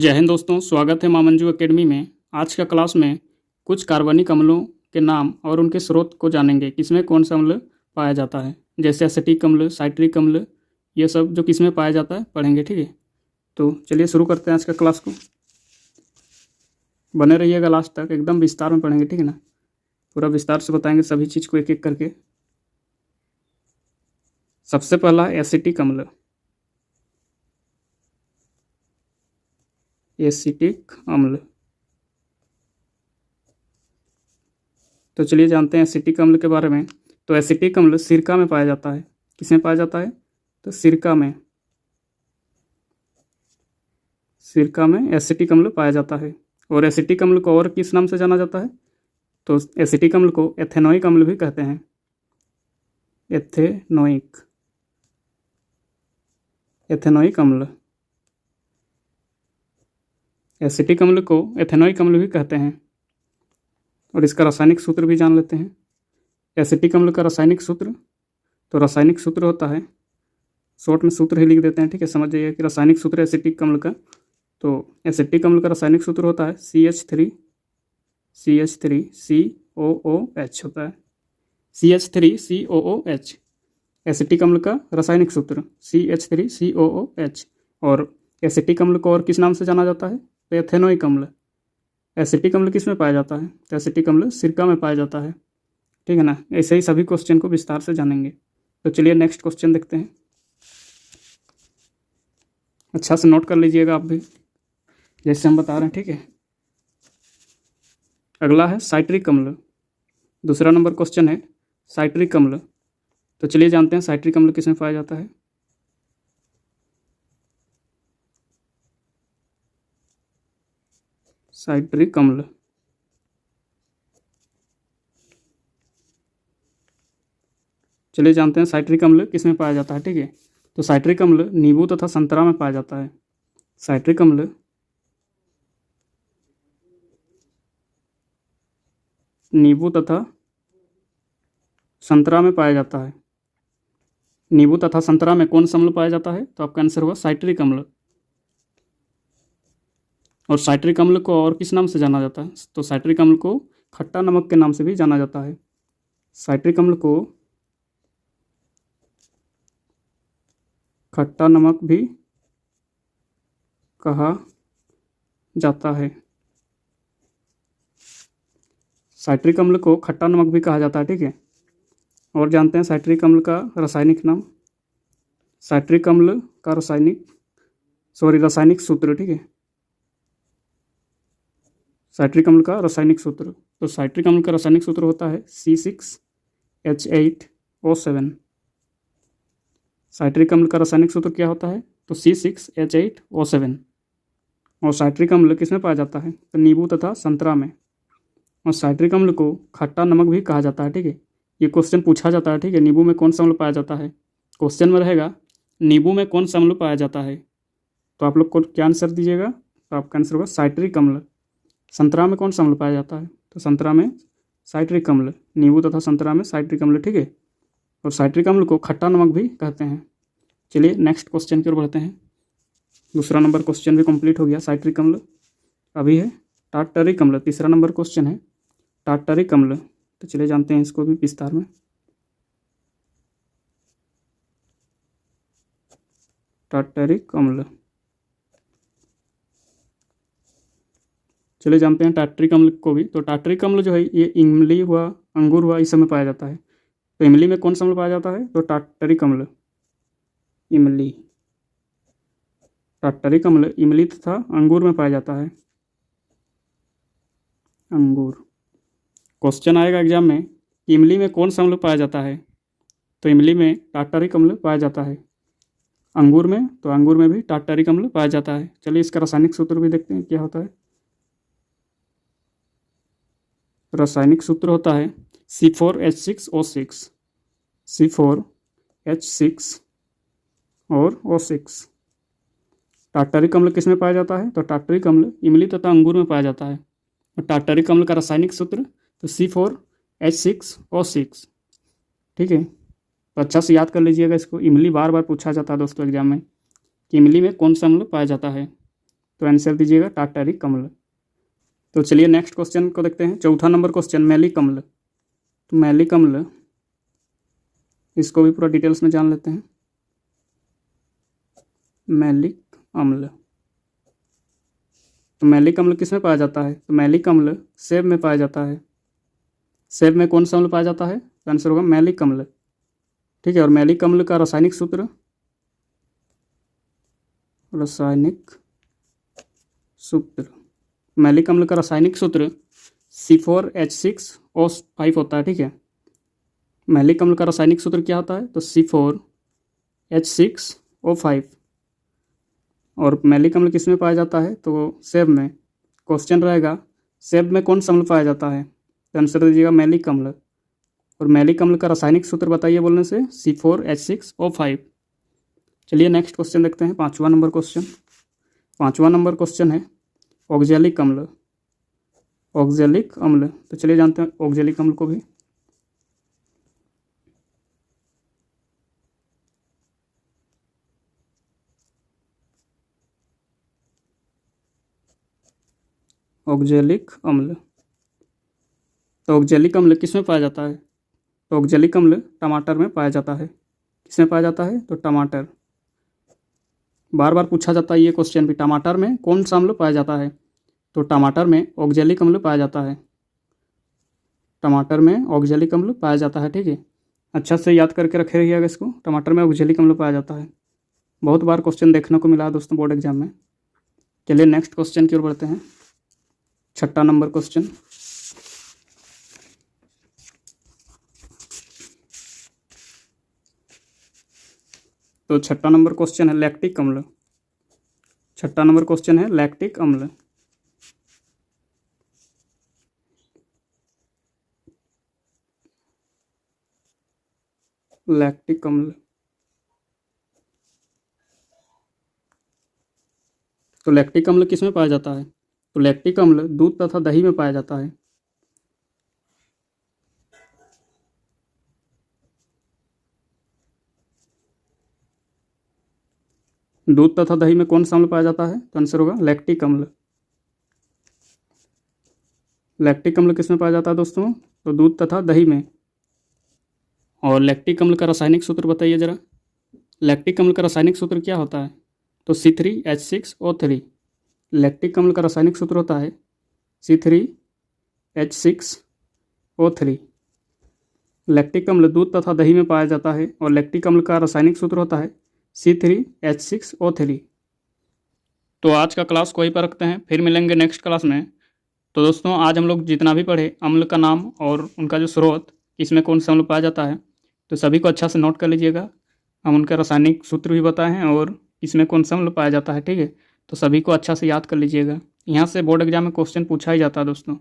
जय हिंद दोस्तों, स्वागत है मां मंजू एकेडमी में। आज का क्लास में कुछ कार्बनिक अम्लों के नाम और उनके स्रोत को जानेंगे। किसमें कौन सा अम्ल पाया जाता है, जैसे एसिटिक अम्ल, साइट्रिक अम्ल, ये सब जो किसमें पाया जाता है पढ़ेंगे। ठीक है, तो चलिए शुरू करते हैं आज का क्लास को। बने रहिएगा लास्ट तक, एकदम विस्तार में पढ़ेंगे। ठीक है ना, पूरा विस्तार से बताएंगे सभी चीज़ को एक एक करके। सबसे पहला एसिटिक अम्ल, एसिटिक अम्ल। तो चलिए जानते हैं एसिटिक अम्ल के बारे में। तो एसिटिक अम्ल सिरका में पाया जाता है। किसमें पाया जाता है? तो सिरका में। सिरका में एसिटिक अम्ल पाया जाता है। और एसिटिक अम्ल को और किस नाम से जाना जाता है? तो एसिटिक अम्ल को एथेनोइक अम्ल भी कहते हैं। एथेनोइक, एथेनोइक अम्ल। एसिटिक अम्ल को एथेनोइक अम्ल भी कहते हैं। और इसका रासायनिक सूत्र भी जान लेते हैं। एसिटिक अम्ल का रासायनिक सूत्र, तो रासायनिक सूत्र होता है, शॉर्ट में सूत्र ही लिख देते हैं। ठीक है, समझ जाइए कि रासायनिक सूत्र एसिटिक अम्ल का, तो एसिटिक अम्ल का रासायनिक सूत्र होता है CH3COOH होता है। CH3COOH एसिटिक अम्ल का रासायनिक सूत्र CH3COOH। और एसिटिक अम्ल को और किस नाम से जाना जाता है? तो एथेनोइक अम्ल। एसिटिक अम्ल किस में पाया जाता है? तो एसिटिक अम्ल सिरका में पाया जाता है। ठीक है ना, ऐसे ही सभी क्वेश्चन को विस्तार से जानेंगे। तो चलिए नेक्स्ट क्वेश्चन देखते हैं। अच्छा से नोट कर लीजिएगा आप भी, जैसे हम बता रहे हैं। ठीक है, अगला है साइट्रिक अम्ल। दूसरा नंबर क्वेश्चन है साइट्रिक अम्ल। तो चलिए जानते हैं साइट्रिक अम्ल किसमें पाया जाता है। साइट्रिक अम्ल, चलिए जानते हैं साइट्रिक अम्ल किसमें पाया जाता है। ठीक है, तो साइट्रिक अम्ल नींबू तथा संतरा में पाया जाता है। साइट्रिक अम्ल नींबू तथा संतरा में पाया जाता है। नींबू तथा संतरा में कौन सा अम्ल पाया जाता है? तो आपका आंसर होगा साइट्रिक अम्ल। और साइट्रिक अम्ल को और किस नाम से जाना जाता है? तो साइट्रिक अम्ल को खट्टा नमक के नाम से भी जाना जाता है। साइट्रिक अम्ल को खट्टा नमक भी कहा जाता है। साइट्रिक अम्ल को खट्टा नमक भी कहा जाता है। ठीक है, और जानते हैं साइट्रिक अम्ल का रासायनिक नाम। साइट्रिक अम्ल का रासायनिक सूत्र। ठीक है, साइट्रिक अम्ल का रासायनिक सूत्र, तो साइट्रिक अम्ल का रासायनिक सूत्र होता है C6H8O7। साइट्रिक अम्ल का रासायनिक सूत्र क्या होता है? तो C6H8O7। और साइट्रिक अम्ल किस में पाया जाता है? तो नींबू तथा संतरा में। और साइट्रिक अम्ल को खट्टा नमक भी कहा जाता है। ठीक है, ये क्वेश्चन पूछा जाता है। ठीक है, नींबू में कौन सा अम्ल पाया जाता है? क्वेश्चन में रहेगा नींबू में कौन सा अम्ल पाया जाता है, तो आप लोग को क्या आंसर दीजिएगा? तो आपका आंसर होगा साइट्रिक अम्ल। संतरा में कौन सा अम्ल पाया जाता है? तो संतरा में साइट्रिक अम्ल। नींबू तथा संतरा में साइट्रिक अम्ल। ठीक है, और साइट्रिक अम्ल को खट्टा नमक भी कहते हैं। चलिए नेक्स्ट क्वेश्चन की ओर बढ़ते हैं। दूसरा नंबर क्वेश्चन भी कंप्लीट हो गया। साइट्रिक अम्ल अभी है टार्टरिक अम्ल। तीसरा नंबर क्वेश्चन है टार्टरिक अम्ल। तो चलिए जानते हैं इसको भी विस्तार में। टार्टरिक अम्ल, चलिए जानते हैं टार्टरिक अम्ल को भी। तो टार्टरिक अम्ल जो है ये इमली हुआ, अंगूर हुआ, इस सब में पाया जाता है। तो इमली में कौन सा अम्ल पाया जाता है? तो टार्टरिक अम्ल। इमली, टार्टरिक अम्ल इमली तथा अंगूर में पाया जाता है। अंगूर। क्वेश्चन आएगा एग्जाम में कि इमली में कौन सा अम्ल पाया जाता है? तो इमली में टार्टरिक अम्ल पाया जाता है। अंगूर में, तो अंगूर में भी टार्टरिक अम्ल पाया जाता है। चलिए इसका रासायनिक सूत्र भी देखते हैं क्या होता है। रासायनिक सूत्र होता है C4H6O6। C4H6 और O6। टार्टरिक अम्ल किस में पाया जाता है? तो टार्टरिक अम्ल इमली तथा अंगूर में पाया जाता है। और टार्टरिक अम्ल का रासायनिक सूत्र तो C4H6O6। ठीक है, तो अच्छा से याद कर लीजिएगा इसको। इमली बार बार पूछा जाता है दोस्तों एग्जाम में कि इमली में कौन सा अम्ल पाया जाता है। तो आंसर दीजिएगा टार्टरिक अम्ल। तो चलिए नेक्स्ट क्वेश्चन को देखते हैं। चौथा नंबर क्वेश्चन, मैलिक अम्ल। तो मैलिक अम्ल, इसको भी पूरा डिटेल्स में जान लेते हैं। मैलिक अम्ल, तो मैलिक अम्ल किस में पाया जाता है? तो मैलिक अम्ल सेब में पाया जाता है। सेब में कौन सा अम्ल पाया जाता है? तो आंसर होगा मैलिक अम्ल। ठीक है, और मैलिक अम्ल का रासायनिक सूत्र, मैलिक अम्ल का रासायनिक सूत्र C4H6O5 होता है। ठीक है, मैलिक अम्ल का रासायनिक सूत्र क्या होता है? तो C4H6O5। और मैलिक अम्ल किस में पाया जाता है? तो सेब में। क्वेश्चन रहेगा सेब में कौन सा अम्ल पाया जाता है? तो आंसर दीजिएगा मैलिक अम्ल। और मैलिक अम्ल का रासायनिक सूत्र बताइए बोलने से C4H6O5। चलिए नेक्स्ट क्वेश्चन देखते हैं। पाँचवा नंबर क्वेश्चन है ऑक्जेलिक अम्ल। ऑक्जेलिक अम्ल, तो चलिए जानते हैं ऑक्जेलिक अम्ल को भी। ऑक्जेलिक अम्ल, तो ऑक्जेलिक अम्ल किस में पाया जाता है? तो ऑक्जेलिक अम्ल टमाटर में पाया जाता है। किस में पाया जाता है? तो टमाटर। बार बार पूछा जाता है ये क्वेश्चन भी, टमाटर में कौन सा अम्ल पाया जाता है? तो टमाटर में ऑक्जेलिक अम्ल पाया जाता है। टमाटर में ऑक्जेलिक अम्ल पाया जाता है। ठीक है, अच्छा से याद करके रखे रहिएगा इसको, टमाटर में ऑक्जेलिक अम्ल पाया जाता है। बहुत बार क्वेश्चन देखने को मिला है दोस्तों बोर्ड एग्जाम में। चलिए नेक्स्ट क्वेश्चन की ओर बढ़ते हैं। छठा नंबर क्वेश्चन, तो छठा नंबर क्वेश्चन है लैक्टिक अम्ल। छठा नंबर क्वेश्चन है लैक्टिक अम्ल। लैक्टिक अम्ल, तो लैक्टिक अम्ल किस में पाया जाता है? तो लैक्टिक अम्ल दूध तथा दही में पाया जाता है। दूध तथा दही में कौन सा अम्ल पाया जाता है? तो आंसर होगा लैक्टिक अम्ल। लैक्टिक अम्ल किस में पाया जाता है दोस्तों? तो दूध तथा दही में। और लैक्टिक अम्ल का रासायनिक सूत्र बताइए जरा। लैक्टिक अम्ल का रासायनिक सूत्र क्या होता है? तो C3H6O3। लैक्टिक अम्ल का रासायनिक सूत्र होता है C3H6O3। लैक्टिक अम्ल दूध तथा दही में पाया जाता है और लैक्टिक अम्ल का रासायनिक सूत्र होता है C3H6O3। तो आज का क्लास को यहीं पर रखते हैं, फिर मिलेंगे नेक्स्ट क्लास में। तो दोस्तों आज हम लोग जितना भी पढ़े अम्ल का नाम और उनका जो स्रोत, इसमें कौन सा अम्ल पाया जाता है, तो सभी को अच्छा से नोट कर लीजिएगा। हम उनका रासायनिक सूत्र भी बताए हैं और इसमें कौन सा अम्ल पाया जाता है। ठीक है, तो सभी को अच्छा से याद कर लीजिएगा। यहाँ से बोर्ड एग्जाम में क्वेश्चन पूछा ही जाता है दोस्तों,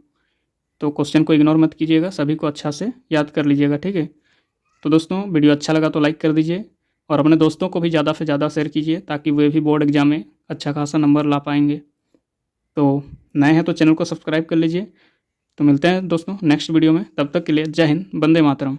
तो क्वेश्चन को इग्नोर मत कीजिएगा, सभी को अच्छा से याद कर लीजिएगा। ठीक है, तो दोस्तों वीडियो अच्छा लगा तो लाइक कर दीजिए और अपने दोस्तों को भी ज़्यादा से ज़्यादा शेयर कीजिए ताकि वे भी बोर्ड एग्जाम में अच्छा खासा नंबर ला पाएंगे। तो नए हैं तो चैनल को सब्सक्राइब कर लीजिए। तो मिलते हैं दोस्तों नेक्स्ट वीडियो में, तब तक के लिए जय हिंद, वंदे मातरम।